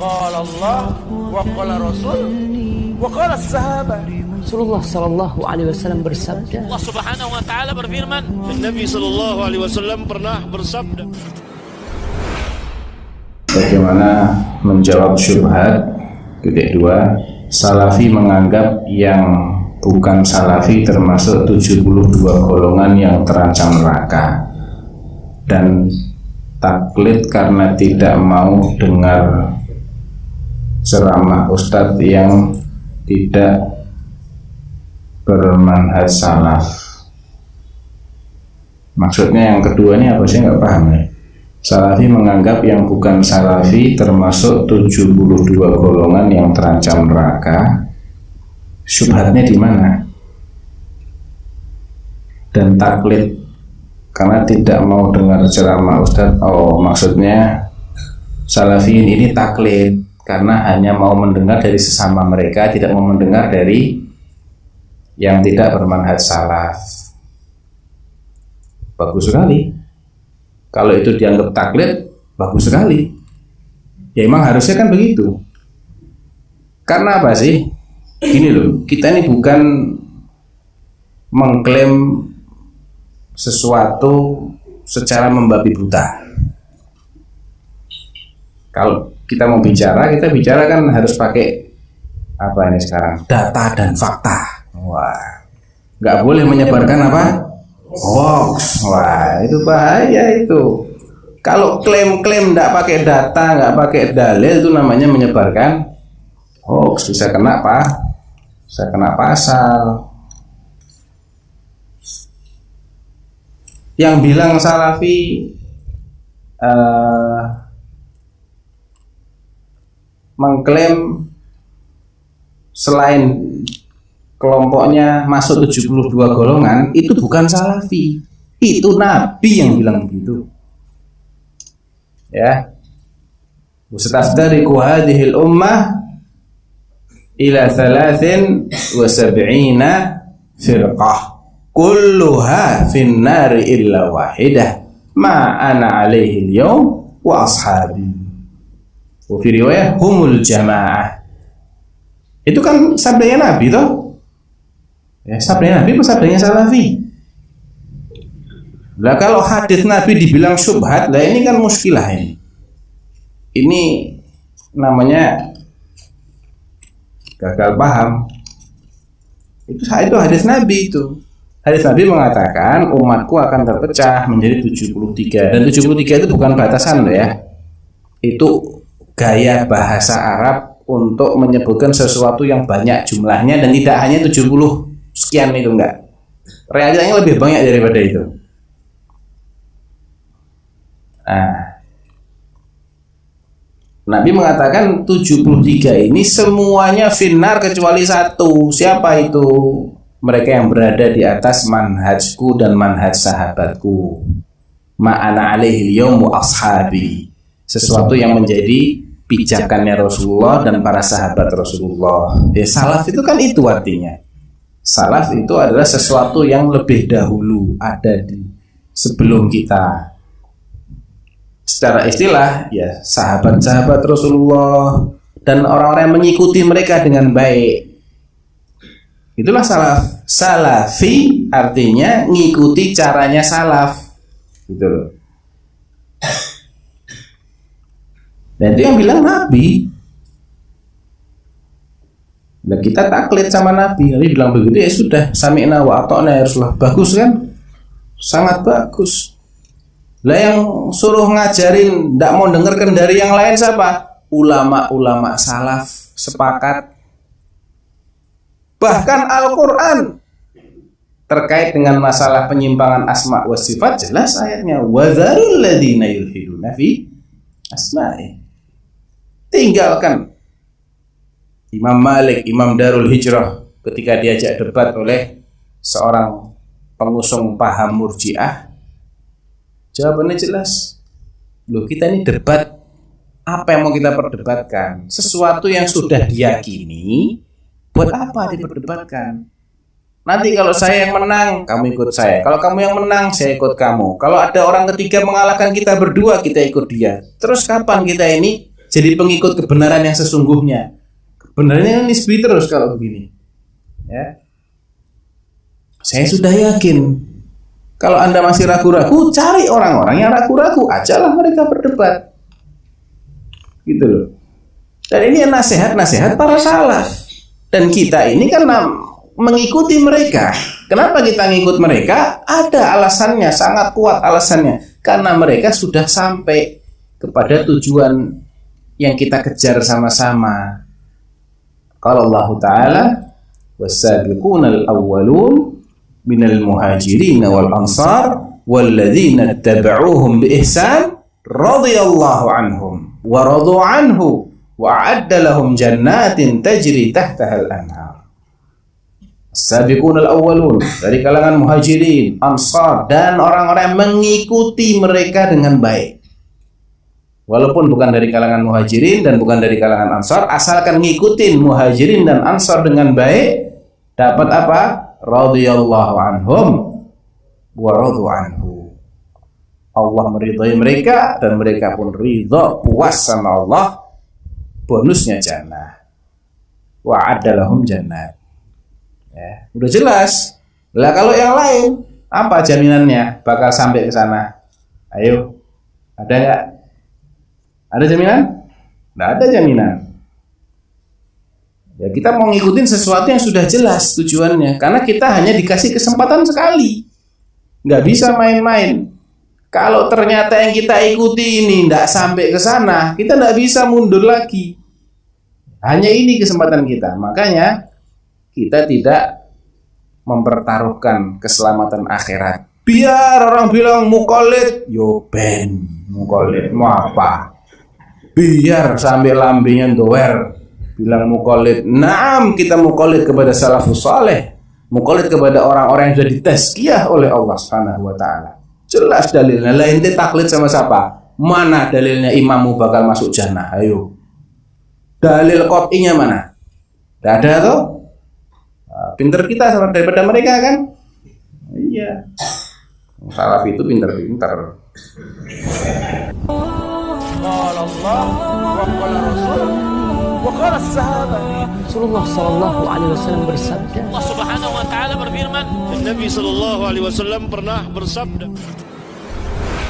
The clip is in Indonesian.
qala Allah wa qala Rasul wa qala sahabat. Rasulullah sallallahu alaihi wasallam bersabda. Allah Subhanahu wa taala berfirman, dan Nabi sallallahu alaihi wasallam pernah bersabda. Bagaimana menjawab syubhat? Titik 2. Salafi menganggap yang bukan salafi termasuk 72 golongan yang terancam neraka, dan taklid karena tidak mau dengar ceramah ustadz yang tidak bermanhaj salaf. Maksudnya yang kedua ini apa sih, nggak paham ya? Salafi menganggap yang bukan salafi termasuk 72 golongan yang terancam neraka. Syubhatnya di mana? Dan taklid karena tidak mau dengar ceramah ustadz. Oh, maksudnya salafiyin ini taklid karena hanya mau mendengar dari sesama mereka, tidak mau mendengar dari yang tidak bermanhaj salaf. Bagus sekali. Kalau itu dianggap taklid, bagus sekali. Ya emang harusnya kan begitu. Karena apa sih? Gini loh, kita ini bukan mengklaim sesuatu secara membabi buta. Kalau kita mau bicara, kita bicara kan harus pakai apa ini sekarang? Data dan fakta. Wah, nggak boleh menyebarkan apa? Hoax. Wah, itu bahaya itu. Kalau klaim-klaim nggak pakai data, nggak pakai dalil, itu namanya menyebarkan hoax. Bisa kena apa? Bisa kena pasal. Yang bilang salafi mengklaim selain kelompoknya masuk 72 golongan, itu bukan salafi. Itu Nabi yang bilang begitu. Ya. Mustafdariku hadhil ummah ila 73 firqah kulluha fin nari illa wahidah ma ana alaihi al-yawm wa ashabi. Wa fi riwayah humul jamaah. Itu kan sabdanya Nabi toh? Ya, sabdanya Nabi apa sabdanya salafi? Lah kalau hadis Nabi dibilang syubhat, lah ini kan muskilah ini. Ini namanya gagal paham. Itu hadis Nabi itu. Hadis Nabi mengatakan umatku akan terpecah menjadi 73. Dan 73 itu bukan batasan loh ya. Itu gaya bahasa Arab untuk menyebutkan sesuatu yang banyak jumlahnya dan tidak hanya 70 sekian, itu enggak. Realitanya lebih banyak daripada itu. Nah, Nabi mengatakan 73 ini semuanya finnar kecuali satu. Siapa itu? Mereka yang berada di atas manhajku dan manhaj sahabatku. Ma'ana alaihi al-yawm wa ashabi. Sesuatu yang menjadi pijakannya Rasulullah dan para sahabat Rasulullah. Ya, salaf itu kan itu artinya. Salaf itu adalah sesuatu yang lebih dahulu ada di sebelum kita. Secara istilah ya sahabat-sahabat Rasulullah dan orang-orang yang mengikuti mereka dengan baik. Itulah salaf. Salafi artinya ngikuti caranya salaf. Gitu loh. Dan itu yang bilang Nabi. Nah, kita taklid sama Nabi. Nabi bilang begitu, ya sudah, sami'na wa ata'na ya Rasulullah. Bagus kan? Sangat bagus. Lah yang suruh ngajarin tidak mau dengarkan dari yang lain siapa? Ulama-ulama salaf sepakat. Bahkan Al-Quran terkait dengan masalah penyimpangan asma wa sifat jelas ayatnya, wa dzarul ladzina yulhiduna fi asma'i. Tinggalkan. Imam Malik, Imam Darul Hijrah, ketika diajak debat oleh seorang pengusung paham Murji'ah, jawabannya jelas. Loh, kita ini debat, apa yang mau kita perdebatkan? Sesuatu yang sudah diyakini, buat apa diperdebatkan? Nanti kalau saya yang menang, kamu ikut saya. Kalau kamu yang menang, saya ikut kamu. Kalau ada orang ketiga mengalahkan kita berdua, kita ikut dia. Terus kapan kita ini jadi pengikut kebenaran yang sesungguhnya. Kebenarannya nisbi terus kalau begini. Ya. Saya sudah yakin. Kalau Anda masih ragu-ragu, cari orang-orang yang ragu-ragu, ajalah mereka berdebat. Gitu loh. Dan ini nasihat-nasihat para salaf. Dan kita ini karena mengikuti mereka. Kenapa kita ngikut mereka? Ada alasannya, sangat kuat alasannya. Karena mereka sudah sampai kepada tujuan yang kita kejar sama-sama. Qala Allah Ta'ala, was-sabiqunal awwalun minal muhajirin wal ansar walladzina ittaba'uuhum bi ihsan radhiyallahu anhum wa radu anhu wa a'adda lahum jannatin tajri tahtaha al-anhar. As-sabiqunal awwalun, dari kalangan muhajirin, ansar, dan orang-orang yang mengikuti mereka dengan baik. Walaupun bukan dari kalangan muhajirin dan bukan dari kalangan ansar, asalkan ngikutin muhajirin dan ansar dengan baik, dapat apa? Radhiyallahu anhum wa radu anhu. Allah meridhai mereka dan mereka pun ridha, puas sama Allah. Bonusnya jannah. Wa adalahum jannat. Ya, udah jelas. Lah kalau yang lain, apa jaminannya bakal sampai ke sana? Ayo, ada nggak? Ada jaminan? Nggak ada jaminan. Ya, kita mau ngikutin sesuatu yang sudah jelas tujuannya, karena kita hanya dikasih kesempatan sekali, nggak bisa main-main. Kalau ternyata yang kita ikuti ini nggak sampai ke sana, kita nggak bisa mundur lagi. Hanya ini kesempatan kita. Makanya kita tidak mempertaruhkan keselamatan akhirat. Biar orang bilang mukallid, yo ben mukallid mau apa? Biar sampai lambingnya doer bilang mukallid. Naam, kita mukallid kepada salafus saleh, mukallid kepada orang-orang yang sudah ditazkiyah oleh Allah Subhanahu wa taala. Jelas dalilnya. Lah ente taklid sama siapa? Mana dalilnya imammu bakal masuk jannah? Ayo. Dalil qat'inya mana? Tidak ada toh? Pinter kita sama daripada mereka kan? Iya. Salaf itu pinter-pinter. Qala Allah wa qala Rasul wa qala as-sahabah. Rasulullah sallallahu alaihi wasallam bersabda. Allah Subhanahu wa taala berfirman, Nabi sallallahu alaihi wasallam pernah bersabda.